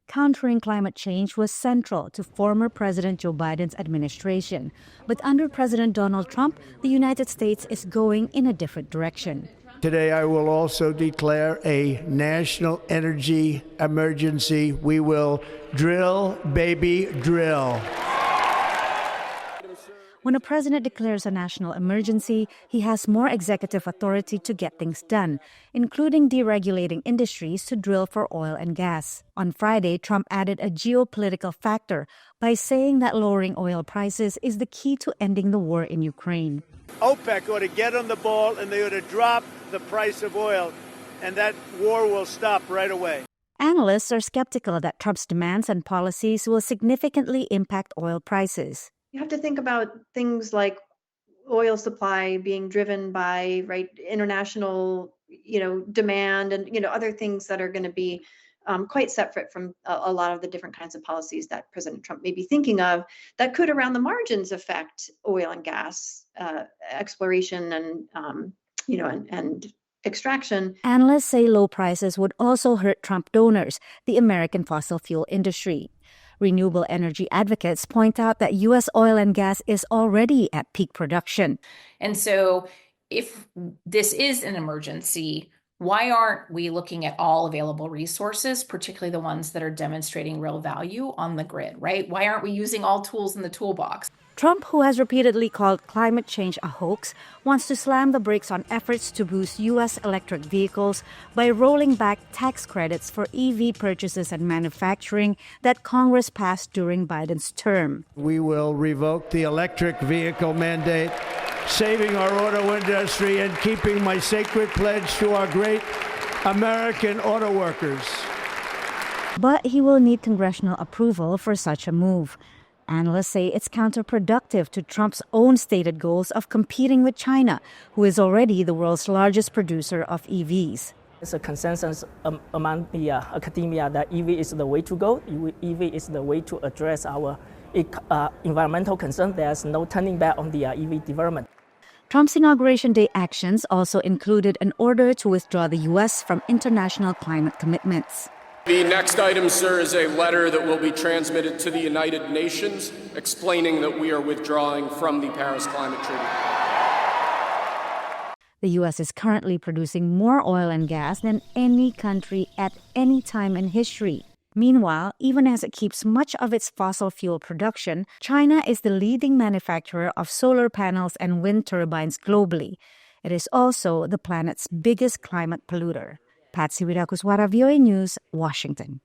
countering climate change was central to former President Joe Biden's administration. But under President Donald Trump, the United States is going in a different direction. Today, I will also declare a national energy emergency. We will drill, baby, drill. When a president declares a national emergency, he has more executive authority to get things done, including deregulating industries to drill for oil and gas. On Friday, Trump added a geopolitical factor by saying that lowering oil prices is the key to ending the war in Ukraine. OPEC ought to get on the ball and they ought to drop the price of oil, and that war will stop right away. Analysts are skeptical that Trump's demands and policies will significantly impact oil prices. You have to think about things like oil supply being driven by international, demand and other things that are going to be quite separate from a lot of the different kinds of policies that President Trump may be thinking of that could, around the margins, affect oil and gas exploration and extraction. Analysts say low prices would also hurt Trump donors, the American fossil fuel industry. Renewable energy advocates point out that U.S. oil and gas is already at peak production. And so if this is an emergency, why aren't we looking at all available resources, particularly the ones that are demonstrating real value on the grid, right? Why aren't we using all tools in the toolbox? Trump, who has repeatedly called climate change a hoax, wants to slam the brakes on efforts to boost U.S. electric vehicles by rolling back tax credits for EV purchases and manufacturing that Congress passed during Biden's term. We will revoke the electric vehicle mandate, saving our auto industry and keeping my sacred pledge to our great American auto workers. But he will need congressional approval for such a move. Analysts say it's counterproductive to Trump's own stated goals of competing with China, who is already the world's largest producer of EVs. There's a consensus among the academia that EV is the way to go. EV is the way to address our environmental concern. There's no turning back on the EV development. Trump's Inauguration Day actions also included an order to withdraw the U.S. from international climate commitments. The next item, sir, is a letter that will be transmitted to the United Nations explaining that we are withdrawing from the Paris Climate Treaty. The U.S. is currently producing more oil and gas than any country at any time in history. Meanwhile, even as it keeps much of its fossil fuel production, China is the leading manufacturer of solar panels and wind turbines globally. It is also the planet's biggest climate polluter. Patsy Widakuswara, VOA News, Washington.